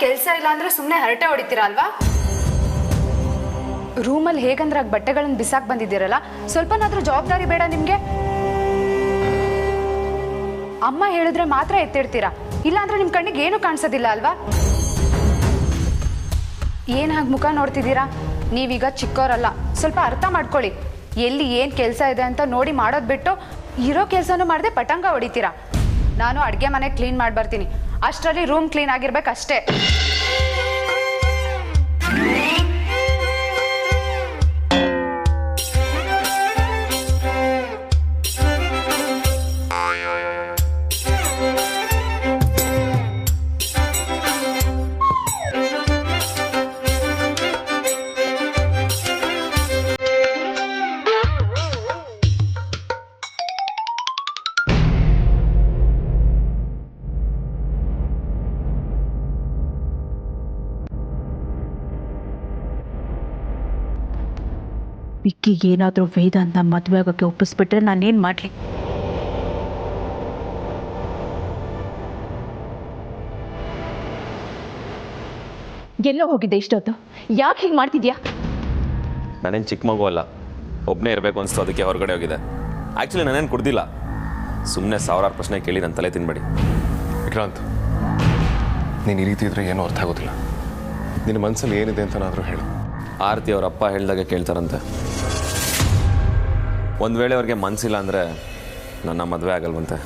ಕೆಲಸ ಇಲ್ಲ ಅಂದ್ರೆ ಸುಮ್ಮನೆ ಹರಟೆ ಹೊಡಿತೀರಾ ಅಲ್ವಾ? ರೂಮಲ್ಲಿ ಹೇಗಂದ್ರೆ ಬಟ್ಟೆಗಳನ್ನು ಬಿಸಾಕ್ ಬಂದಿದ್ದೀರಲ್ಲ, ಸ್ವಲ್ಪನಾದ್ರೂ ಜವಾಬ್ದಾರಿ ಬೇಡ ನಿಮ್ಗೆ? ಅಮ್ಮ ಹೇಳಿದ್ರೆ ಮಾತ್ರ ಎತ್ತಿಡ್ತೀರಾ, ಇಲ್ಲಾಂದ್ರೆ ನಿಮ್ ಕಣ್ಣಿಗೆ ಏನು ಕಾಣಿಸೋದಿಲ್ಲ ಅಲ್ವಾ? ಏನ್ ಹಾಗೆ ಮುಖ ನೋಡ್ತಿದ್ದೀರಾ? ನೀವೀಗ ಚಿಕ್ಕವರಲ್ಲ, ಸ್ವಲ್ಪ ಅರ್ಥ ಮಾಡ್ಕೊಳ್ಳಿ. ಎಲ್ಲಿ ಏನ್ ಕೆಲಸ ಇದೆ ಅಂತ ನೋಡಿ ಮಾಡೋದ್ ಬಿಟ್ಟು ಇರೋ ಕೆಲಸನೂ ಮಾಡದೆ ಪಟಂಗ ಹೊಡಿತೀರಾ. ನಾನು ಅಡುಗೆ ಮನೆ ಕ್ಲೀನ್ ಮಾಡಿ ಬರ್ತೀನಿ, ಅಷ್ಟರಲ್ಲಿ ರೂಮ್ ಕ್ಲೀನ್ ಆಗಿರ್ಬೇಕಷ್ಟೇ. ವಿಕ್ಕಿಗೆ ಏನಾದರೂ ವೇದಾಂತ ಮದುವೆ ಆಗೋಕ್ಕೆ ಒಪ್ಪಿಸ್ಬಿಟ್ರೆ ನಾನೇನು ಮಾಡಲಿ? ಎಲ್ಲೋ ಹೋಗಿದ್ದೆ ಇಷ್ಟೊತ್ತು? ಯಾಕೆ ಹೀಗೆ ಮಾಡ್ತಿದ್ಯಾ? ನಾನೇನು ಚಿಕ್ಕ ಮಗು ಅಲ್ಲ, ಒಬ್ಬನೇ ಇರಬೇಕು ಅನಿಸ್ತು, ಅದಕ್ಕೆ ಹೊರಗಡೆ ಹೋಗಿದೆ. ಆ್ಯಕ್ಚುಲಿ ನಾನೇನು ಕುಡ್ದಿಲ್ಲ, ಸುಮ್ಮನೆ ಸಾವಿರಾರು ಪ್ರಶ್ನೆ ಕೇಳಿ ನನ್ನ ತಲೆ ತಿನ್ಬೇಡಿ. ವಿಕ್ರಾಂತ್, ನೀನು ಈ ರೀತಿ ಇದ್ರೆ ಏನೂ ಅರ್ಥ ಆಗೋದಿಲ್ಲ. ನಿನ್ನ ಮನಸ್ಸಲ್ಲಿ ಏನಿದೆ ಅಂತನಾದರೂ ಹೇಳು. ಆರತಿ ಅವ್ರ ಅಪ್ಪ ಹೇಳಿದಾಗ ಕೇಳ್ತಾರಂತೆ. ಒಂದು ವೇಳೆ ಅವ್ರಿಗೆ ಮನಸ್ಸಿಲ್ಲ ಅಂದರೆ ನನ್ನ ಮದುವೆ ಆಗಲ್ವಂತೆ.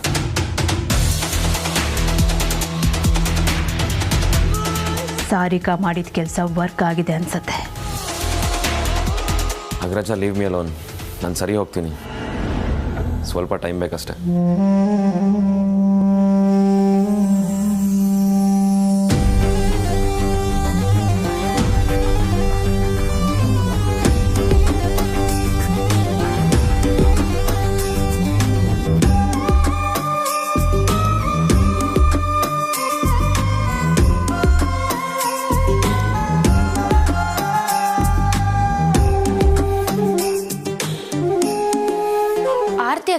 ಸಾರಿಕಾ ಮಾಡಿದ ಕೆಲಸ ವರ್ಕ್ ಆಗಿದೆ ಅನ್ಸತ್ತೆ. ಅಗ್ರಜ ಲೀವ್ ಮಿ ಅಲೋನ್, ನಾನು ಸರಿ ಹೋಗ್ತೀನಿ, ಸ್ವಲ್ಪ ಟೈಮ್ ಬೇಕಷ್ಟೆ.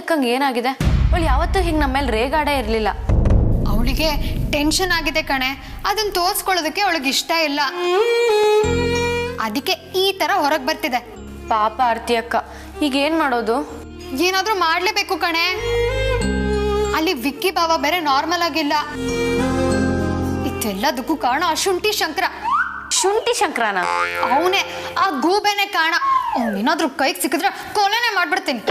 ಅಕ್ಕಂಗೆ ಏನಾಗಿದೆ? ಅವಳು ಯಾವತ್ತೂ ಹಿಂಗೆ ನಮ್ಮ ಮೇಲೆ ರೇಗಾಡೇ ಇರಲಿಲ್ಲ. ಅವಳಿಗೆ ಟೆನ್ಷನ್ ಆಗಿದೆ ಕಣೆ, ಅದನ್ನ ತೋರಿಸ್ಕೊಳ್ಳೋದಕ್ಕೆ ಅವಳಿಗೆ ಇಷ್ಟ ಇಲ್ಲ, ಅದಕ್ಕೆ ಈ ತರ ಹೊರಗೆ ಬರ್ತಿದೆ. ಪಾಪ ಆರತಿ ಅಕ್ಕ, ಈಗ ಏನ್ ಮಾಡೋದು? ಏನಾದ್ರೂ ಮಾಡ್ಲೇಬೇಕು ಕಣೆ. ಅಲ್ಲಿ ವಿಕ್ಕಿ ಬಾವ ಬೇರೆ ನಾರ್ಮಲ್ ಆಗಿಲ್ಲ. ಇದೆಲ್ಲದಕ್ಕೂ ಕಾರಣ ಆ ಶುಂಠಿ ಶಂಕರ. ಶುಂಠಿ ಶಂಕರನ? ಅವನೇ, ಆ ಗೂಬೆನೆ ಕಾರಣ. ಅವನೇನಾದ್ರೂ ಕೈಗೆ ಸಿಕ್ಕಿದ್ರೆ ಕೊಲೆನೆ ಮಾಡ್ಬಿಡ್ತೀನಿ.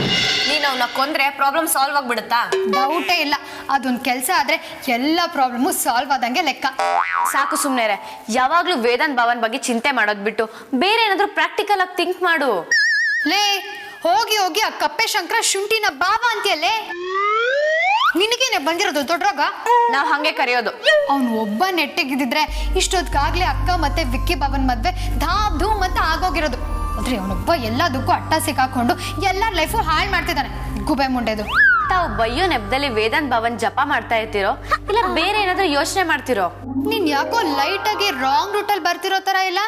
ನೀನು ಅವನ್ನ ಕೊಂದ್ರೆ ಪ್ರಾಬ್ಲಮ್ ಸಾಲ್ವ್ ಆಗ್ಬಿಡುತ್ತಾ? ಡೌಟೇ ಇಲ್ಲ. ಅದೊಂದು ಕೆಲಸ ಆದ್ರೆ ಎಲ್ಲ ಪ್ರಾಬ್ಲಮ್ಮು ಸಾಲ್ವ್ ಆದಂಗೆ ಲೆಕ್ಕ. ಸಾಕು ಸುಮ್ಮನೆ. ಯಾವಾಗ್ಲೂ ವೇದಾಂತ್ ಭಾವನ್ ಬಗ್ಗೆ ಚಿಂತೆ ಮಾಡೋದ್ ಬಿಟ್ಟು ಬೇರೆ ಏನಾದ್ರೂ ಪ್ರಾಕ್ಟಿಕಲ್ ಆಗಿ ಥಿಂಕ್ ಮಾಡು. ಲೇ, ಹೋಗಿ ಹೋಗಿ ಆ ಕಪ್ಪೆ ಶಂಕರ ಶುಂಠಿನ ಬಾಬಾ ಅಂತೀಯಲ್ಲೇ. ನಿನಗೇನೆ ಬಂದಿರೋದು ದೊಡ್ಡರಾಗ? ನಾವ್ ಹಂಗೆ ಕರೆಯೋದು. ಅವನು ಒಬ್ಬ ನೆಟ್ಟಿಗಿದ್ರೆ ಇಷ್ಟೊತ್ತಿಗಾಗ್ಲೇ ಅಕ್ಕ ಮತ್ತೆ ವಿಕ್ಕಿ ಬಾಬನ್ ಮದ್ವೆ ಧಾಮ್ ಧೂಮ್ ಅಂತ ಆಗೋಗಿರೋದು. ಆದ್ರೆ ಅವನೊಬ್ಬ ಎಲ್ಲದಕ್ಕೂ ಅಟ್ಟ ಸಿಕ್ಕಾಕೊಂಡು ಎಲ್ಲರ ಲೈಫು ಹಾಳು ಮಾಡ್ತಿದ್ದಾನೆ, ಗುಬೆ ಮುಂಡೆದು. ತಾವು ಬಯ್ಯೋ ನೆಪದಲ್ಲಿ ವೇದಾಂತ್ ಭವನ್ ಜಪ ಮಾಡ್ತಾ ಇರ್ತಿರೋ ಇಲ್ಲ ಬೇರೆ ಏನಾದ್ರೂ ಯೋಚನೆ ಮಾಡ್ತಿರೋ? ನೀನ್ ಯಾಕೋ ಲೈಟ್ ಆಗಿ ರಾಂಗ್ ರೂಟಲ್ಲಿ ಬರ್ತಿರೋ ತರ ಇಲ್ಲ?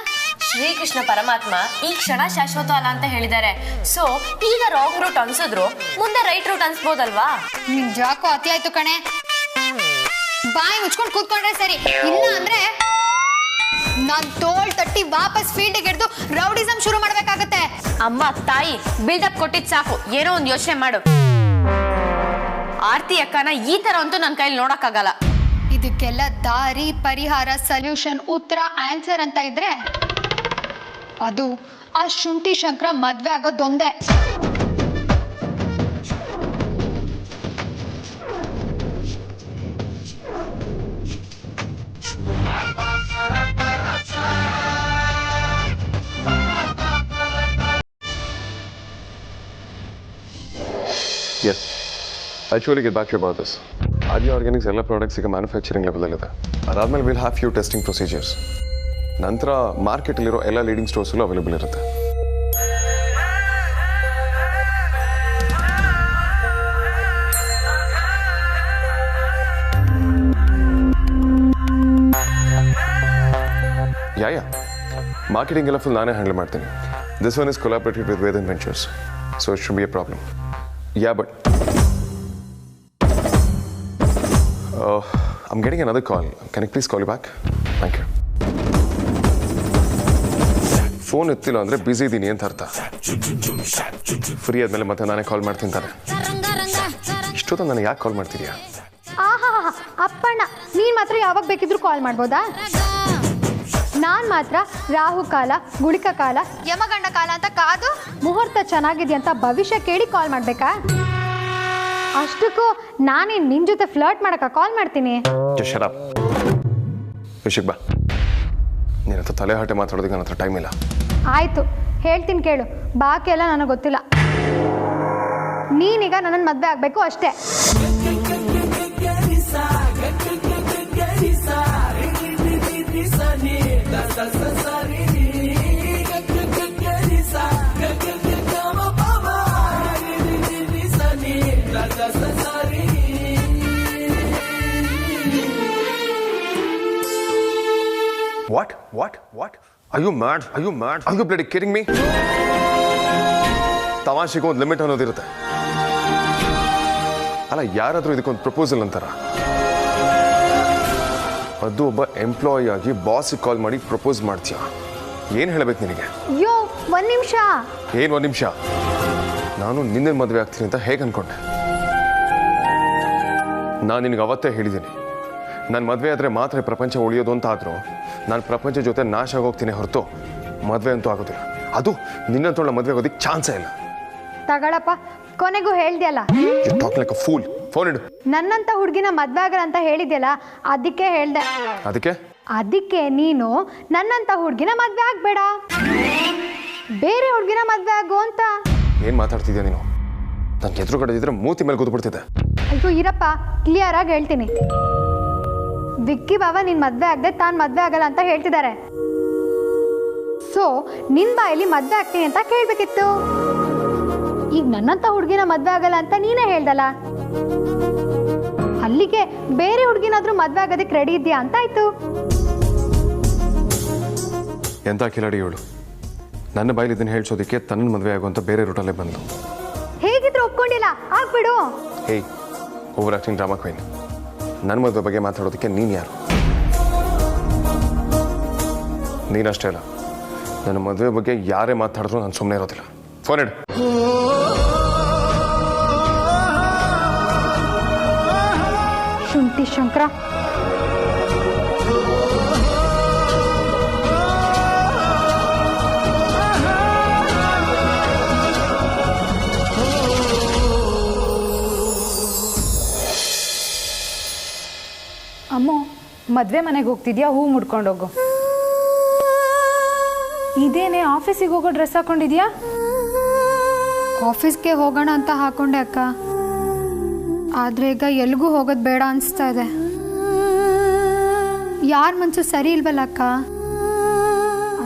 ಶ್ರೀಕೃಷ್ಣ ಪರಮಾತ್ಮ ಈ ಕ್ಷಣ ಶಾಶ್ವತ ಅಲ್ಲ ಅಂತ ಹೇಳಿದ್ದಾರೆ. ಸೊ ಈಗ ರಾಂಗ್ ರೂಟ್ ಅನ್ಸಿದ್ರು ಮುಂದೆ ರೈಟ್ ರೂಟ್ ಅನ್ಸ್ಬೋದಲ್ವಾ? ನಿನ್ ಜಾಕೋ ಅತಿ ಆಯ್ತು ಕಣೆ. ಬಾಯಿ ಮುಚ್ಕೊಂಡು ಕೂತ್ಕೊಂಡ್ರೆ ಸರಿ, ಇಲ್ಲ ಅಂದ್ರೆ ನಾನ್ ತೋಳ್ ತಟ್ಟಿ ವಾಪಸ್ ಫೀಲ್ಡ್ ಹಿಡಿದು ರೌಡಿಸಂ ಶುರು ಮಾಡ್ಬೇಕಾಗತ್ತೆ. ಅಮ್ಮ ತಾಯಿ ಬಿಲ್ಡಪ್ ಕೊಟ್ಟಿದ್ ಸಾಕು, ಏನೋ ಒಂದ್ ಯೋಚನೆ ಮಾಡು. ಆರ್ತಿ ಅಕ್ಕನ ಈ ತರ ಅಂತೂ ನನ್ನ ಕೈಲಿ ನೋಡಕ್ಕಾಗಲ್ಲ. ಇದಕ್ಕೆಲ್ಲ ದಾರಿ, ಪರಿಹಾರ, ಸೊಲ್ಯೂಷನ್, ಉತ್ತರ, ಆನ್ಸರ್ ಅಂತ ಇದ್ರೆ ಅದು ಆ ಶುಂಠಿ ಶಂಕರ ಮದ್ವೆ ಆಗೋದೊಂದೇ. Yes, I'll surely get back to you about this. Adya Organics ಎಲ್ಲ ಪ್ರಾಡಕ್ಟ್ಸ್ ಈಗ ಮ್ಯಾನುಫ್ಯಾಕ್ಚರಿಂಗ್ ಲೆವೆಲಲ್ಲಿದೆ. ಅದಾದ್ಮೇಲೆ will have few testing procedures. ನಂತರ ಮಾರ್ಕೆಟಲ್ಲಿರೋ ಎಲ್ಲ ಲೀಡಿಂಗ್ ಸ್ಟೋರ್ಸಲ್ಲೂ ಅವೈಲೇಬಲ್ ಇರುತ್ತೆ. ಯಾ ಮಾರ್ಕೆಟಿಂಗ್ ಎಲ್ಲ ಫುಲ್ ನಾನೇ ಹ್ಯಾಂಡಲ್ ಮಾಡ್ತೀನಿ. This one is collaborated with Vedant Ventures, so it should be a problem. Yeah, but I'm getting another call. Can I please call you back? Thank you. Phone ಎತ್ತಿಲ್ಲ ಅಂದರೆ busy ಇದ್ದೀನಿ ಅಂತ ಅರ್ಥ. Free ಆದಮೇಲೆ ಮತ್ತೆ ನಾನೇ ಕಾಲ್ ಮಾಡ್ತೀನಿ ತಾನೆ. ಇಷ್ಟೊತ್ತು ನನಗೆ ಯಾಕೆ ಕಾಲ್ ಮಾಡ್ತಿದ್ಯಾ? ಆಹಾ ಅಪ್ಪಣ್ಣ, ನೀನು ಮಾತ್ರ ಯಾವಾಗ ಬೇಕಿದ್ರೂ ಕಾಲ್ ಮಾಡ್ಬೋದಾ? ನಾನು ಮಾತ್ರ ರಾಹು ಕಾಲ, ಗುಳಿಕ ಕಾಲ, ಯಮಗಂಡ ಕಾಲ ಅಂತ ಕಾದು ಮುಹೂರ್ತ ಚೆನ್ನಾಗಿದೆ ಅಂತ ಭವಿಷ್ಯ ಕೇಳಿ ಕಾಲ್ ಮಾಡಬೇಕಾ? ಅಷ್ಟಕ್ಕೂ ನಾನೇನು ನಿನ್ನ ಜೊತೆ ಫ್ಲರ್ಟ್ ಮಾಡೋಕ್ಕೆ ಕಾಲ್ ಮಾಡ್ತೀನಿ? ಶರಾಬ್ ವಿಷಯಕ್ಕೆ ಬಾ. ನಿನ್ನ ಹತ್ರ ತಲೆ ಹಾಟೆ ಮಾತಾಡೋದಕ್ಕೆ ನನ್ನ ಹತ್ರ ಟೈಮ್ ಇಲ್ಲ. ಆಯಿತು, ಹೇಳ್ತೀನಿ ಕೇಳು. ಬಾಕಿ ಎಲ್ಲ ನನಗೆ ಗೊತ್ತಿಲ್ಲ. ನೀನೀಗ ನನ್ನನ್ನು ಮದುವೆ ಆಗಬೇಕು ಅಷ್ಟೇ. What? Are you mad? Are you bloody kidding me? ತಮಾಷೆಗೂ ಒಂದು ಲಿಮಿಟ್ ಅನ್ನೋದಿರುತ್ತೆ ಅಲ್ಲ. ಯಾರಾದರೂ ಇದಕ್ಕೊಂದು ಪ್ರಪೋಸಲ್ ಅಂತಾರ? ಅದು ಒಬ್ಬ ಎಂಪ್ಲಾಯಿ ಆಗಿ ಬಾಸಿಗೆ ಕಾಲ್ ಮಾಡಿ ಪ್ರಪೋಸ್ ಮಾಡ್ತೀಯ. ಏನು ಹೇಳಬೇಕು ನಿನಗೆ? ಅಯ್ಯೋ ಒಂದು ನಿಮಿಷ. ಏನು ಒಂದು ನಿಮಿಷ? ನಾನು ನಿನ್ನೆ ಮದುವೆ ಆಗ್ತೀನಿ ಅಂತ ಹೇಗೆ ಅನ್ಕೊಂಡೆ? ನಾನು ನಿನಗೆ ಅವತ್ತೇ ಹೇಳಿದ್ದೀನಿ, ನಾನು ಮದುವೆ ಆದರೆ ಮಾತ್ರ ಪ್ರಪಂಚ ಉಳಿಯೋದು ಅಂತ. ಆದರೂ ನಾನು ಪ್ರಪಂಚ ಜೊತೆ ನಾಶ ಆಗೋಗ್ತೀನಿ ಹೊರತು ಮದುವೆ ಅಂತೂ ಆಗೋದಿಲ್ಲ. ಅದು ನಿನ್ನಂತೋಳ ಮದುವೆ ಆಗೋದಕ್ಕೆ ಚಾನ್ಸೇ ಇಲ್ಲ. ತಗಳಪ್ಪ, ಕೊನೆಗೂ ಹೇಳ್ದೆಯಲ್ಲ. You talk like a fool. Phone ಇಡು. ನನ್ನಂತ ಹುಡುಗಿನ ಮದ್ವೆ ಆಗಲ್ಲ ಅಂತ ಹೇಳಿದ್ಯಲ್ಲ, ಅದಕ್ಕೆ ಹೇಳ್ದೆ. ಅದಕ್ಕೆ ನೀನು ನನ್ನಂತ ಹುಡುಗಿನ ಮದ್ವೆ ಆಗ್ಬೇಡ, ಬೇರೆ ಹುಡುಗಿನ ಮದ್ವೆ ಆಗು ಅಂತ. ಏನು ಮಾತಾಡ್ತಿದ್ಯಾ ನೀನು? ನನ್ನ ಎದುರುಗಡೆ ಇದ್ರೆ ಮೂತಿ ಮೇಲೆ ಕೂತ್ಬಿಡ್ತಿದ್ದೆ. ಅಯ್ಯೋ ಇರಪ್ಪ, ಕ್ಲಿಯರ್ ಆಗಿ ಹೇಳ್ತೀನಿ. ವಿಕ್ಕಿ ಬಾಬಾ ನೀನ್ ಮದ್ವೆ ಆಗದೆ ತಾನು ಮದ್ವೆ ಆಗಲ್ಲ ಅಂತ ಹೇಳ್ತಿದ್ದಾರೆ. ಸೊ ನಿನ್ ಬಾಯಲ್ಲಿ ಮದ್ವೆ ಆಗ್ತೀನಿ ಅಂತ ಕೇಳ್ಬೇಕಿತ್ತು. ಈಗ ನನ್ನಂತ ಹುಡುಗಿನ ಮದ್ವೆ ಆಗಲ್ಲ ಅಂತ ನೀನೇ ಹೇಳ್ದಲ್ಲ, ಅಲ್ಲಿಗೆ ಬೇರೆ ಹುಡುಗಿನಾದ್ರೂ ಮದ್ವೆ ಆಗೋದಕ್ಕೆ ರೆಡಿ ಇದೆಯಾ ಅಂತ ಆಯ್ತು. ಎಂತ ಕಿಲಾಡಿ ಇವಳು. ನನ್ನ ಬಾಯಲ್ಲಿ ಇದನ್ನು ಹೇಳ್ಸೋದಕ್ಕೆ ತನ್ನ ಮದುವೆ ಆಗುವಂತ ಬೇರೆ ರೂಟಲ್ಲೇ ಬಂದು. ಹೇಗಿದ್ರು ಒಪ್ಕೊಂಡಿಲ್ಲ, ಆಗ್ಬಿಡು. ಹೇಯ್, ಓವರ್ ಆಕ್ಟಿಂಗ್ ಡ್ರಾಮಾ ಕ್ವೀನ್. ನನ್ನ ಮದುವೆ ಬಗ್ಗೆ ಮಾತಾಡೋದಕ್ಕೆ ನೀನು ಯಾರು? ನೀನಷ್ಟೇ ಅಲ್ಲ, ನನ್ನ ಮದುವೆ ಬಗ್ಗೆ ಯಾರೇ ಮಾತಾಡಿದ್ರು ನಾನು ಸುಮ್ಮನೆ ಇರೋದಿಲ್ಲ. ಫೋನ್ ಇಡು. ಶುಂಠಿ ಶಂಕರ, ಅಮ್ಮೋ, ಮದುವೆ ಮನೆಗೆ ಹೋಗ್ತಿದ್ಯಾ? ಹೂ ಮುಡ್ಕೊಂಡೋಗು. ಇದೇನೆ ಆಫೀಸಿಗೆ ಹೋಗೋ ಡ್ರೆಸ್ ಹಾಕೊಂಡಿದ್ಯಾ? ಆಫೀಸ್ಗೆ ಹೋಗೋಣ ಅಂತ ಹಾಕೊಂಡೆ ಅಕ್ಕ. ಆದರೆ ಈಗ ಎಲ್ಗೂ ಹೋಗೋದು ಬೇಡ ಅನಿಸ್ತಾ ಇದೆ. ಯಾರ ಮನಸ್ಸು ಸರಿ ಇಲ್ವಲ್ಲ ಅಕ್ಕ,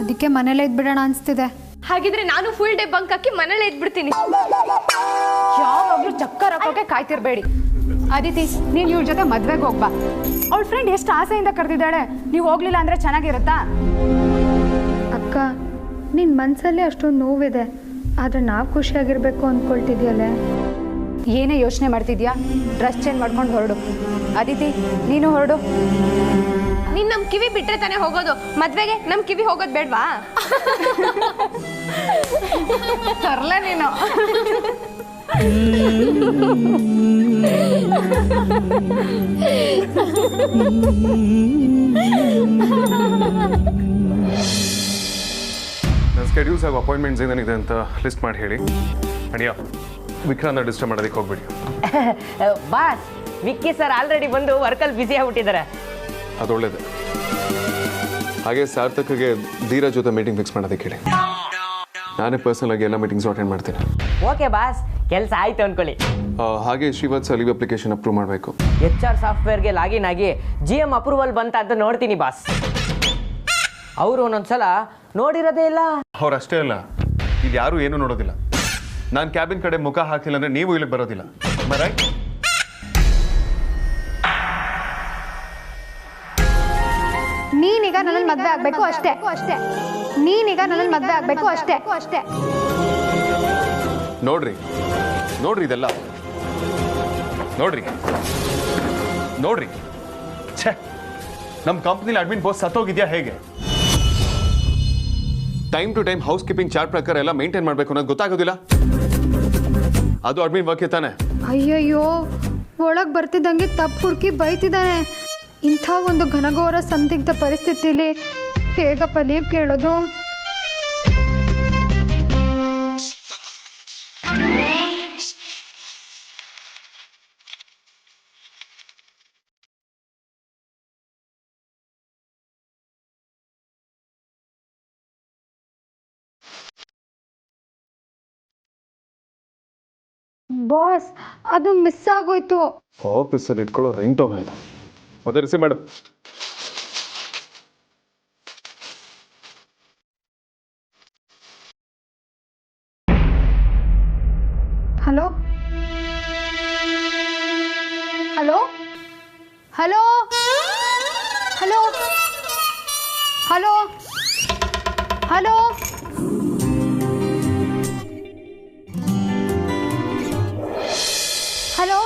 ಅದಕ್ಕೆ ಮನೇಲೇ ಇದ್ಬಿಡೋಣ ಅನಿಸ್ತಿದೆ. ಹಾಗಿದ್ರೆ ನಾನು ಫುಲ್ ಡೇ ಬಂಕ್ ಹಾಕಿ ಮನೇಲೆ ಇದ್ಬಿಡ್ತೀನಿ. ಯಾವಾಗಲೂ ಚಕ್ಕರ್ ಹಾಕೋಕೆ ಕಾಯ್ತಿರ್ಬೇಡಿ. ಅದಿತಿ, ನೀನು ಇವ್ರ ಜೊತೆ ಮದ್ವೆಗೆ ಹೋಗ್ಬಾ. ಅವಳ ಫ್ರೆಂಡ್ ಎಷ್ಟು ಆಸೆಯಿಂದ ಕರೆದಿದ್ದಾಳೆ. ನೀವು ಹೋಗ್ಲಿಲ್ಲ ಅಂದ್ರೆ ಚೆನ್ನಾಗಿರುತ್ತಾ? ಅಕ್ಕ, ನಿನ್ನ ಮನಸ್ಸಲ್ಲಿ ಅಷ್ಟೊಂದು ನೋವಿದೆ, ಆದರೆ ನಾವು ಖುಷಿಯಾಗಿರ್ಬೇಕು ಅಂದ್ಕೊಳ್ತಿದ್ಯಲ್ಲೇ. ಏನೇ ಯೋಚನೆ ಮಾಡ್ತಿದ್ಯಾ? ಡ್ರೆಸ್ ಚೇಂಜ್ ಮಾಡ್ಕೊಂಡು ಹೊರಡು. ಅದಿತಿ, ನೀನು ಹೊರಡು. ನೀನ್ ನಮ್ ಕಿವಿ ಬಿಟ್ರೆ ತಾನೇ ಹೋಗೋದು, ಮದ್ವೆಗೆ ನಮ್ ಕಿವಿ ಹೋಗೋದು ಬೇಡ್ವಾ? ತರ್ಲ ನೀನು. ನನ್ನ ಸ್ಕೆಡ್ಯೂಲ್ಸ್ ಹಾಗೂ ಅಪಾಯಿಂಟ್ಮೆಂಟ್ಸ್ ಏನೇನಿದೆ ಅಂತ ಲಿಸ್ಟ್ ಮಾಡಿ ಹೇಳಿ. ಅಡಿಯಾ, ವಿಕ್ರಾಂತ ಡಿಸ್ಟರ್ಬ್ ಮಾಡೋದಕ್ಕೆ ಹೋಗ್ಬೇಡಿ. ಬಾಸ್, ವಿಕ್ಕಿ ಸರ್ ಆಲ್ರೆಡಿ ಬಂದು ವರ್ಕಲ್ಲಿ ಬ್ಯುಸಿ ಆಗ್ಬಿಟ್ಟಿದ್ದಾರೆ. ಅದು ಒಳ್ಳೇದು. ಹಾಗೆ ಸಾರ್ಥಕ್ಗೆ ಧೀರ ಜೊತೆ ಮೀಟಿಂಗ್ ಫಿಕ್ಸ್ ಮಾಡೋದಕ್ಕೆ ಹೇಳಿ. ನಾನೇ ಪರ್ಸನಲ್ ಆಗಿ ಎಲ್ಲ ಮೀಟಿಂಗ್ಸ್ ಅಟೆಂಡ್ ಮಾಡ್ತೀನಿ. ಓಕೆ ಬಾಸ್, ಕೆಲಸ ಆಯ್ತು ಅನ್ಕೊಳ್ಳಿ. ಹಾಗೆ ಶ್ರೀವತ್ಸ ಲೀವ್ ಅಪ್ಲಿಕೇಶನ್ ಅಪ್ರೂವ್ ಮಾಡಬೇಕು. HR ಸಾಫ್ಟ್ವೇರ್ಗೆ ಲಾಗಿನ್ ಆಗಿ GM ಅಪ್ರೂವಲ್ ಬಂತ ಅಂತ ನೋಡ್ತೀನಿ ಬಾಸ್. ಅವರು ಒಂದೊಂದ್ಸಲ ನೋಡಿರೋದೇ ಇಲ್ಲ. ಅವ್ರಷ್ಟೇ ಅಲ್ಲ, ಇದು ಯಾರು ಏನೂ ನೋಡೋದಿಲ್ಲ. ನಾನು ಕ್ಯಾಬಿನ್ ಕಡೆ ಮುಖ ಹಾಕಿಲ್ಲ ಅಂದ್ರೆ ನೀವು ಇಲ್ಲಿಗೆ ಬರೋದಿಲ್ಲ. ರೈಟ್? ನೀನೀಗ ನನ್ನನ್ನು ಮದ್ವೆ ಆಗ್ಬೇಕು ಅಷ್ಟೇ. ನೀನೀಗ ನನ್ನನ್ನು ಮದ್ವೆ ಆಗ್ಬೇಕು ಅಷ್ಟೇ. ನೋಡ್ರಿ ಇದೆಲ್ಲ ನೋಡ್ರಿ. ಛೇ, ನಮ್ಮ ಕಂಪ್ನಿಲಿ ಅಡ್ಮಿನ್ ಪೋಸ್ಟ್ ಸತ್ತೋಗಿದ್ಯಾ ಹೇಗೆ? Time to time house keeping chart ಪ್ರಕಾರ ಎಲ್ಲ ಮೇಂಟೈನ್ ಮಾಡಬೇಕು ಅನ್ನೋದು ಗೊತ್ತಾಗೋದಿಲ್ಲ. ಅದು ಅಡ್ಮಿನ್ ವರ್ಕ್ ತಾನೆ. ಅಯ್ಯಯ್ಯೋ, ಒಳಗೆ ಬರ್ತಿದ್ದಂಗೆ ತಪ್ಪು ಹುಡುಕಿ ಬೈತಿದ್ದಾನೆ. ಇಂಥ ಒಂದು ಘನಘೋರ ಸಂದಿಗ್ಧ ಪರಿಸ್ಥಿತಿಲಿ ಹೇಗಪ್ಪ ಲೀವ್ ಕೇಳೋದು? ಬಾಸ್, ಅದು ಮಿಸ್ ಆಗೋಯ್ತು. ಆಫೀಸಲ್ಲಿ ಇಟ್ಕೊಳ್ಳೋ ರಿಂಗ್ ಟೋನ್ ಆಯ್ತು. ಅದೇ ರಿಸೀವ್ ಮಾಡು. Hello hello hello hello hello hello hello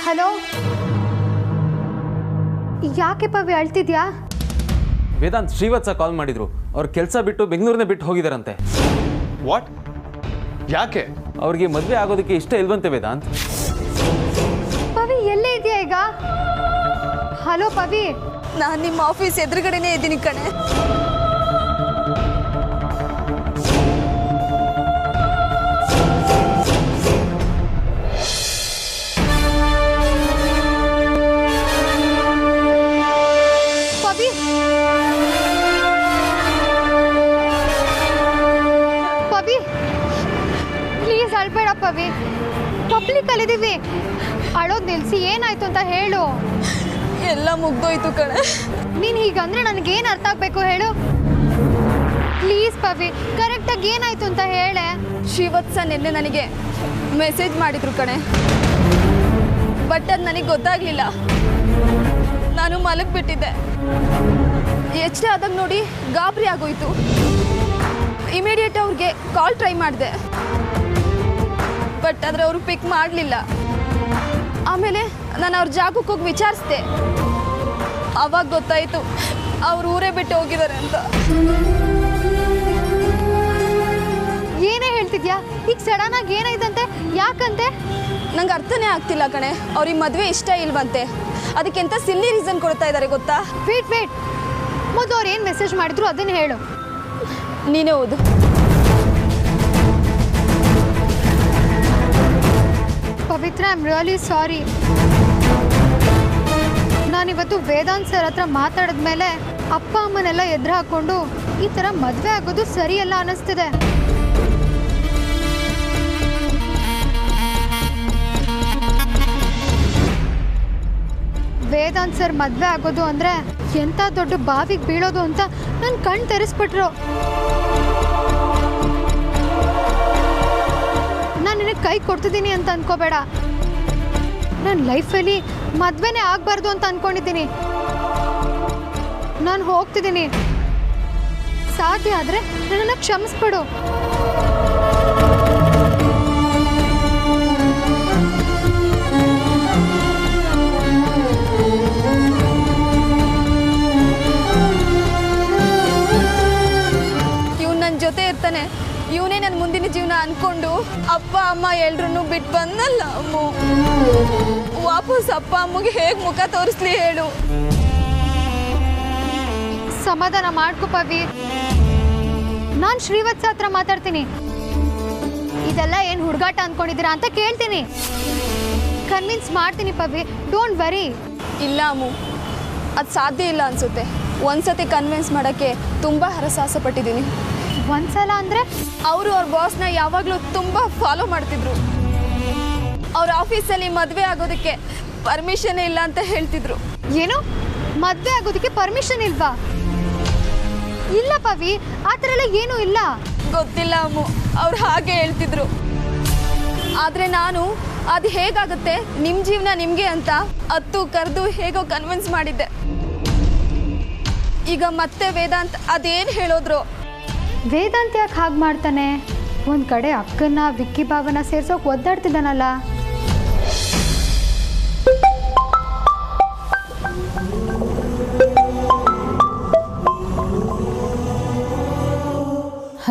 hello ಯಾಕೆ ಪವಿ ಅಳ್ತಿದ್ಯಾ? ವೇದಾಂತ್ ಶ್ರೀವತ್ಸ ಕಾಲ್ ಮಾಡಿದ್ರು. ಅವ್ರ ಕೆಲಸ ಬಿಟ್ಟು ಬೆಂಗಳೂರನ್ನೇ ಬಿಟ್ಟು ಹೋಗಿದಾರಂತೆ. ವಾಟ್? ಯಾಕೆ? ಅವ್ರಿಗೆ ಮದುವೆ ಆಗೋದಕ್ಕೆ ಇಷ್ಟ ಇಲ್ವಂತೆ ವೇದಾಂತ್. ಪವಿ ಎಲ್ಲೇ ಇದೆಯಾ ಈಗ? ಹಲೋ ಪವಿ, ನಾನು ನಿಮ್ಮ ಆಫೀಸ್ ಎದುರುಗಡೆನೇ ಇದ್ದೀನಿ ಕಣೆ. ಪವಿ ಪವಿ ಪ್ಲೀಸ್ ಅಳ್ಬೇಡ ಪವಿ, ಪಬ್ಲಿಕ್ ಅಲ್ಲಿದ್ದೀವಿ. ಅಳೋದು ನಿಲ್ಸಿ, ಏನಾಯ್ತು ಅಂತ ಹೇಳು. ಎಲ್ಲ ಮುಗ್ದೋಯ್ತು ಕಣೆ. ನೀನು ಹೀಗಂದ್ರೆ ನನಗೇನು ಅರ್ಥ ಆಗಬೇಕು ಹೇಳು. ಪ್ಲೀಸ್ ಪವಿ, ಕರೆಕ್ಟಾಗಿ ಏನಾಯ್ತು ಅಂತ ಹೇಳೆ. ಶ್ರೀವತ್ಸ ನಿನ್ನೆ ನನಗೆ ಮೆಸೇಜ್ ಮಾಡಿದ್ರು ಕಣೆ, ಬಟ್ ಅದು ನನಗೆ ಗೊತ್ತಾಗಲಿಲ್ಲ. ನಾನು ಮಲಗಿಬಿಟ್ಟಿದ್ದೆ. ಎಷ್ಟೇ ಆದಾಗ ನೋಡಿ ಗಾಬರಿ ಆಗೋಯ್ತು. ಇಮಿಡಿಯೇಟ್ ಅವ್ರಿಗೆ ಕಾಲ್ ಟ್ರೈ ಮಾಡಿದೆ, ಬಟ್ ಆದರೆ ಅವರು ಪಿಕ್ ಮಾಡಲಿಲ್ಲ. ಆಮೇಲೆ ನಾನು ಅವ್ರ ಜಾಗಕ್ಕೆ ಹೋಗಿ ವಿಚಾರಿಸಿದೆ. ಆವಾಗ ಗೊತ್ತಾಯಿತು ಅವ್ರು ಊರೇ ಬಿಟ್ಟು ಹೋಗಿದ್ದಾರೆ ಅಂತ. ಏನೇ ಹೇಳ್ತಿದ್ಯಾ? ಈಗ ಸಡನ್ ಆಗಿ ಏನಾಯ್ತಂತೆ? ಯಾಕಂತೆ? ನಂಗೆ ಅರ್ಥನೇ ಆಗ್ತಿಲ್ಲ ಕಣೆ. ಅವ್ರಿಗೆ ಮದುವೆ ಇಷ್ಟ ಇಲ್ವಂತೆ, ಅದಕ್ಕೆಂತ ಸಿಲ್ಲಿ ರೀಸನ್ ಕೊಡ್ತಾ ಇದ್ದಾರೆ ಗೊತ್ತಾ? ವೇಟ್ ಮೊದಲು ಅವ್ರು ಏನು ಮೆಸೇಜ್ ಮಾಡಿದ್ರು ಅದನ್ನು ಹೇಳು. ನೀನೇ ಓದು. ಪವಿತ್ರ, ಐ ಆಮ್ ರಿಯಲಿ ಸಾರಿ. ನಾನಿವತ್ತು ವೇದಾಂತ್ ಸರ್ ಹತ್ರ ಮಾತಾಡಿದ್ಮೇಲೆ ಅಪ್ಪ ಅಮ್ಮನೆಲ್ಲ ಎದುರು ಹಾಕ್ಕೊಂಡು ಈ ಥರ ಮದುವೆ ಆಗೋದು ಸರಿಯಲ್ಲ ಅನ್ನಿಸ್ತಿದೆ. ವೇದಾಂತ್ ಸರ್ ಮದುವೆ ಆಗೋದು ಅಂದರೆ ಎಂಥ ದೊಡ್ಡ ಬಾವಿಗೆ ಬೀಳೋದು ಅಂತ ನನ್ನ ಕಣ್ಣು ತೆರೆಸ್ಬಿಟ್ರು. ನಾನು ನಿನಗೆ ಕೈ ಕೊಡ್ತಿದ್ದೀನಿ ಅಂತ ಅನ್ಕೋಬೇಡ. ನನ್ನ ಲೈಫಲ್ಲಿ ಮದುವೆನೇ ಆಗಬಾರ್ದು ಅಂತ ಅಂದ್ಕೊಂಡಿದ್ದೀನಿ. ನಾನು ಹೋಗ್ತಿದ್ದೀನಿ. ಸಾಧ್ಯ ಆದರೆ ನನ್ನನ್ನು ಕ್ಷಮಿಸ್ಬಿಡು. ಇವ್ನು ನನ್ನ ಜೊತೆ ಇರ್ತಾನೆ, ಇವನೇ ನನ್ನ ಮುಂದಿನ ಜೀವನ ಅನ್ಕೊಂಡು ಅಪ್ಪ ಅಮ್ಮ ಎಲ್ರೂ ಬಿಟ್ಟು ಬಂದಲ್ಲ ಅಮ್ಮ. ವಾಪಸ್ ಅಪ್ಪ ಅಮ್ಮಗೆ ಹೇಗೆ ಮುಖ ತೋರಿಸ್ಲಿ ಹೇಳು? ಸಮಾಧಾನ ಮಾಡ್ಕೊ ಪವಿ. ನಾನು ಶ್ರೀವತ್ಸ ಹತ್ರ ಮಾತಾಡ್ತೀನಿ. ಇದೆಲ್ಲ ಏನು ಹುಡುಗಾಟ ಅಂದ್ಕೊಂಡಿದ್ದೀರಾ ಅಂತ ಕೇಳ್ತೀನಿ. ಕನ್ವಿನ್ಸ್ ಮಾಡ್ತೀನಿ ಪವಿ, ಡೋಂಟ್ ವರಿ. ಇಲ್ಲ ಅಮ್ಮು, ಅದು ಸಾಧ್ಯ ಇಲ್ಲ ಅನಿಸುತ್ತೆ. ಒಂದ್ಸತಿ ಕನ್ವಿನ್ಸ್ ಮಾಡೋಕ್ಕೆ ತುಂಬ ಹರಸಾಹಸ ಪಟ್ಟಿದ್ದೀನಿ. ಒಂದ್ಸಲ ಅಂದರೆ? ಅವರು ಅವ್ರ ಬಾಸ್ನ ಯಾವಾಗಲೂ ತುಂಬ ಫಾಲೋ ಮಾಡ್ತಿದ್ರು. ಅವ್ರ ಆಫೀಸಲ್ಲಿ ಮದುವೆ ಆಗೋದಕ್ಕೆ ಪರ್ಮಿಷನ್ ಇಲ್ಲ ಅಂತ ಹೇಳ್ತಿದ್ರು. ಏನು, ಮದುವೆ ಆಗೋದಕ್ಕೆ ಪರ್ಮಿಷನ್ ಇಲ್ವಾ? ಇಲ್ಲ ಪವಿ, ಆ ಥರ ಎಲ್ಲ ಏನೂ ಇಲ್ಲ. ಗೊತ್ತಿಲ್ಲ ಅಮ್ಮು, ಅವ್ರು ಹಾಗೆ ಹೇಳ್ತಿದ್ರು. ಆದರೆ ನಾನು ಅದು ಹೇಗಾಗುತ್ತೆ, ನಿಮ್ಮ ಜೀವನ ನಿಮಗೆ ಅಂತ ಹತ್ತು ಕರೆದು ಹೇಗೋ ಕನ್ವಿನ್ಸ್ ಮಾಡಿದ್ದೆ. ಈಗ ಮತ್ತೆ ವೇದಾಂತ್ ಅದೇನು ಹೇಳಿದ್ರು. ವೇದಾಂತ್ ಯಾಕೆ ಹಾಗೆ ಮಾಡ್ತಾನೆ? ಒಂದು ಕಡೆ ಅಕ್ಕನ್ನ ವಿಕ್ಕಿ ಭಾವನ ಸೇರ್ಸೋಕೆ ಒದ್ದಾಡ್ತಿದ್ದಾನಲ್ಲ.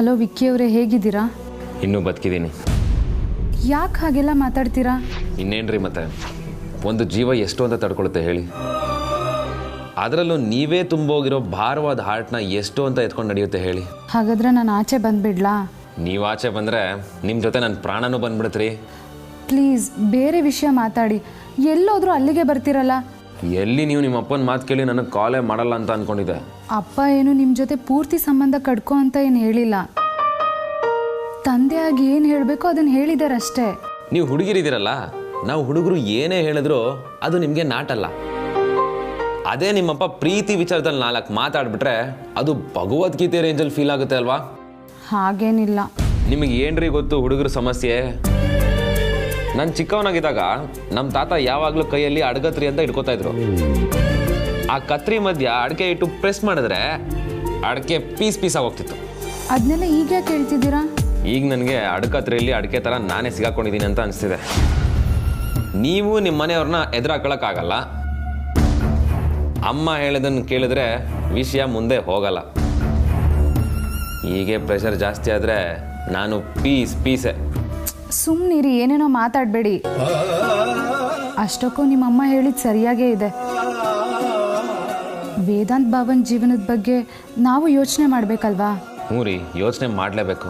ಹಲೋ ವಿಕ್ಕಿ ಅವರೇ, ಹೇಗಿದ್ದೀರಾ? ಇನ್ನೂ ಬದುಕಿದ್ದೀನಿ. ಯಾಕೆ ಹಾಗೆಲ್ಲ ಮಾತಾಡ್ತೀರಾ? ಇನ್ನೇನ್ರಿ ಮತ್ತೆ, ಒಂದು ಜೀವ ಎಷ್ಟು ಅಂತ ತಡ್ಕೊಳುತ್ತೆ ಹೇಳಿ. ಅದರಲ್ಲೂ ನೀವೇ ತುಂಬೋಗಿರೋ ಭಾರವಾದ ಹಾರ್ಟ್ನ ಎಷ್ಟು ಅಂತ ಎತ್ಕೊಂಡು ನಡೆಯುತ್ತೆ ಹೇಳಿ. ಹಾಗಾದ್ರೆ ನಾನು ಆಚೆ ಬಂದುಬಿಡ್ಲಾ? ನೀವು ಆಚೆ ಬಂದರೆ ನಿಮ್ಮ ಜೊತೆ ನನ್ನ ಪ್ರಾಣನೂ ಬಂದ್ಬಿಡುತ್ತೀ. ಪ್ಲೀಸ್ ಬೇರೆ ವಿಷಯ ಮಾತಾಡಿ. ಎಲ್ಲೋದ್ರೂ ಅಲ್ಲಿಗೆ ಬರ್ತೀರಲ್ಲ. ಎಲ್ಲಿ ನೀವು ನಿಮ್ಮ ಅಪ್ಪನ ಮಾತು ಕೇಳಿ ನನಗೆ ಕಾಲೇ ಮಾಡಲ್ಲ ಅಂತ ಅಂದ್ಕೊಂಡಿದ್ದೆ. ಅಪ್ಪ ಏನು ನಿಮ್ಮ ಜೊತೆ ಪೂರ್ತಿ ಸಂಬಂಧ ಕಡ್ಕೊ ಅಂತ ಏನು ಹೇಳಿಲ್ಲ. ತಂದೆಯಾಗಿ ಏನು ಹೇಳಬೇಕು ಅದನ್ನು ಹೇಳಿದಾರಷ್ಟೇ. ನೀವು ಹುಡುಗಿರಿದ್ದೀರಲ್ಲ, ನಾವು ಹುಡುಗರು ಏನೇ ಹೇಳಿದ್ರು ಅದು ನಿಮಗೆ ನಾಟಲ್ಲ. ಅದೇ ನಿಮ್ಮಪ್ಪ ಪ್ರೀತಿ ವಿಚಾರದಲ್ಲಿ 4 ಮಾತಾಡ್ಬಿಟ್ರೆ ಅದು ಭಗವದ್ಗೀತೆ ರೇಂಜಲ್ಲಿ ಫೀಲ್ ಆಗುತ್ತೆ ಅಲ್ವಾ? ಹಾಗೇನಿಲ್ಲ. ನಿಮಗೆ ಏನ್ರಿ ಗೊತ್ತು ಹುಡುಗರ ಸಮಸ್ಯೆ? ನಾನು ಚಿಕ್ಕವನಾಗಿದ್ದಾಗ ನಮ್ಮ ತಾತ ಯಾವಾಗಲೂ ಕೈಯಲ್ಲಿ ಅಡ್ಗತ್ರಿ ಅಂತ ಇಟ್ಕೋತಾ ಇದ್ರು. ಆ ಕತ್ರಿ ಮಧ್ಯ ಅಡಿಕೆ ಇಟ್ಟು ಪ್ರೆಸ್ ಮಾಡಿದ್ರೆ ಅಡಿಕೆ ಪೀಸ್ ಆಗೋಗ್ತಿತ್ತು. ಅದನ್ನೆಲ್ಲ ಈಗ ಯಾಕೆ ಹೇಳ್ತಿದ್ದೀರಾ? ಈಗ ನನಗೆ ಅಡ್ಕತ್ರಿಯಲ್ಲಿ ಅಡಿಕೆ ಥರ ನಾನೇ ಸಿಗಾಕೊಂಡಿದ್ದೀನಿ ಅಂತ ಅನಿಸ್ತಿದೆ. ನೀವು ನಿಮ್ಮ ಮನೆಯವ್ರನ್ನ ಎದುರಾಕೊಳ್ಳೋಕ್ಕಾಗಲ್ಲ. ಅಮ್ಮ ಹೇಳೋದನ್ನು ಕೇಳಿದ್ರೆ ವಿಷಯ ಮುಂದೆ ಹೋಗಲ್ಲ. ಹೀಗೆ ಪ್ರೆಷರ್ ಜಾಸ್ತಿ ಆದರೆ ನಾನು ಪೀಸೆ. ಸುಮ್ಮನಿರಿ, ಏನೇನೋ ಮಾತಾಡಬೇಡಿ. ಅಷ್ಟಕ್ಕೂ ನಿಮ್ಮಮ್ಮ ಹೇಳಿದ್ದು ಸರಿಯಾಗೇ ಇದೆ. ವೇದಾಂತ್ ಬಾಬನ್ ಜೀವನದ ಬಗ್ಗೆ ನಾವು ಯೋಚನೆ ಮಾಡಬೇಕಲ್ವಾ? ಹ್ಞೂ ರೀ, ಯೋಚನೆ ಮಾಡಲೇಬೇಕು.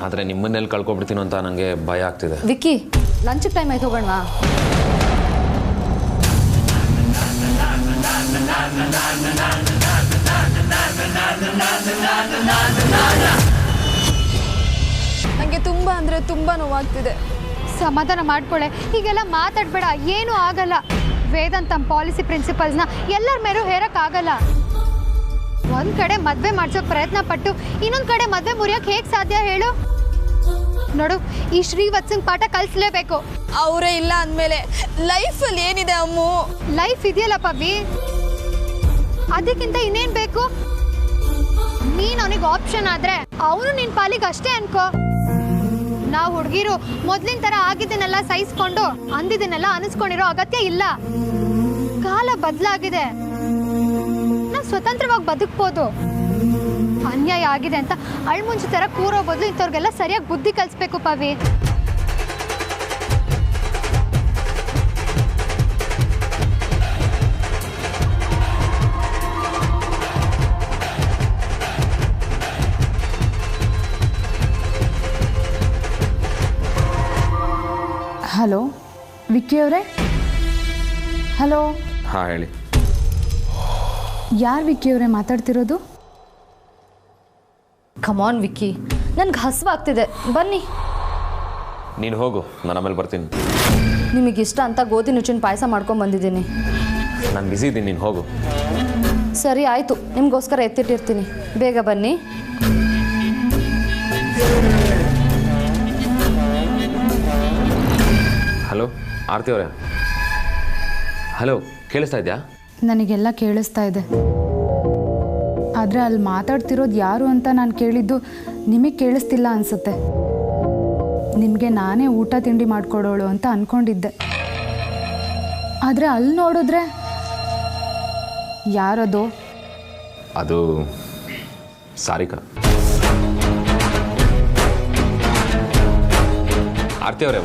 ಆದರೆ ನಿಮ್ಮನ್ನೆಲ್ಲಿ ಕಳ್ಕೊಬಿಡ್ತೀನೋ ಅಂತ ನನಗೆ ಭಯ ಆಗ್ತಿದೆ. ವಿಕ್ಕಿ, ಲಂಚ್ ಟೈಮ್ ಆಯ್ತು, ಹೋಗೋಣವಾ? ನನಗೆ ತುಂಬ ಅಂದರೆ ತುಂಬ ನೋವಾಗ್ತಿದೆ. ಸಮಾಧಾನ ಮಾಡ್ಕೊಳ್ಳೆ, ಹೀಗೆಲ್ಲ ಮಾತಾಡಬೇಡ. ಏನೂ ಆಗಲ್ಲ. ವೇದಾಂತ್ ತಮ್ಮ ಪಾಲಿಸಿ ಪ್ರಿನ್ಸಿಪಲ್ಸ್ನ ಎಲ್ಲರ ಮೇಲೂ ಹೇರಕ್ಕಾಗಲ್ಲ. ಒಂದು ಕಡೆ ಮದುವೆ ಮಾಡ್ಸೋಕೆ ಪ್ರಯತ್ನ ಪಟ್ಟು ಇನ್ನೊಂದು ಕಡೆ ಮದುವೆ ಮುರಿಯೋಕೆ ಹೇಗೆ ಸಾಧ್ಯ ಹೇಳು? ನೋಡು, ಈ ಶ್ರೀವತ್ಸಂಗ್ ಪಾಠ ಕಲಿಸ್ಲೇಬೇಕು. ಅವರೇ ಇಲ್ಲ ಅಂದಮೇಲೆ ಲೈಫಲ್ಲಿ ಏನಿದೆ ಅಮ್ಮು? ಲೈಫ್ ಇದೆಯಲ್ಲ ಪವಿ, ಅದಕ್ಕಿಂತ ಇನ್ನೇನು ಬೇಕು? ನೀನು ಅವನಿಗೆ ಆಪ್ಷನ್ ಆದರೆ ಅವನು ನಿನ್ನ ಪಾಲಿಗೆ ಅಷ್ಟೇ ಅನ್ಕೋ. ನಾವು ಹುಡುಗಿರು ಮೊದಲಿನ ಥರ ಆಗಿದ್ದನ್ನೆಲ್ಲ ಸಹಿಸ್ಕೊಂಡು ಅಂದಿದ್ದನ್ನೆಲ್ಲ ಅನಿಸ್ಕೊಂಡಿರೋ ಅಗತ್ಯ ಇಲ್ಲ. ಕಾಲ ಬದಲಾಗಿದೆ. ನಾವು ಸ್ವತಂತ್ರವಾಗಿ ಬದುಕ್ಬೋದು. ಅನ್ಯಾಯ ಆಗಿದೆ ಅಂತ ಅಳ್ಮುಂಚಿ ಥರ ಕೂರೋ ಬದಲು ಇಂಥವ್ರಿಗೆಲ್ಲ ಸರಿಯಾಗಿ ಬುದ್ಧಿ ಕಲಿಸ್ಬೇಕು ಪವಿ. ಹಲೋ ವಿಕ್ಕಿ ಅವರೇ? ಹಲೋ. ಹಾಂ ಹೇಳಿ. ಯಾರು ವಿಕ್ಕಿ ಅವರೇ ಮಾತಾಡ್ತಿರೋದು? ಕಮಾನ್ ವಿಕ್ಕಿ, ನನಗೆ ಹಸಿವಾಗ್ತಿದೆ, ಬನ್ನಿ. ನೀನು ಹೋಗು, ನಾನು ಆಮೇಲೆ ಬರ್ತೀನಿ. ನಿಮಗಿಷ್ಟ ಅಂತ ಗೋಧಿ ನುಚ್ಚಿನ ಪಾಯಸ ಮಾಡ್ಕೊಂಡು ಬಂದಿದ್ದೀನಿ. ನಾನು ಬಿಸಿ ಇದ್ದೀನಿ, ನೀನು ಹೋಗು. ಸರಿ ಆಯಿತು, ನಿಮಗೋಸ್ಕರ ಎತ್ತಿಟ್ಟಿರ್ತೀನಿ, ಬೇಗ ಬನ್ನಿ. ಹಲೋ ಆರತಿ ಅವರೇ? ಹಲೋ, ಕೇಳಿಸ್ತಾ ಇದೆಯಾ? ನನಗೆಲ್ಲ ಕೇಳಿಸ್ತಾ ಇದೆ. ಆದರೆ ಅಲ್ಲಿ ಮಾತಾಡ್ತಿರೋದು ಯಾರು ಅಂತ ನಾನು ಕೇಳಿದ್ದು ನಿಮಗೆ ಕೇಳಿಸ್ತಿಲ್ಲ ಅನಿಸುತ್ತೆ. ನಿಮಗೆ ನಾನೇ ಊಟ ತಿಂಡಿ ಮಾಡಿಕೊಡೋಳು ಅಂತ ಅಂದ್ಕೊಂಡಿದ್ದೆ. ಆದರೆ ಅಲ್ಲಿ ನೋಡಿದ್ರೆ ಯಾರದು? ಅದು ಸಾರಿಕಾ. ಆರತಿ ಅವರೇ,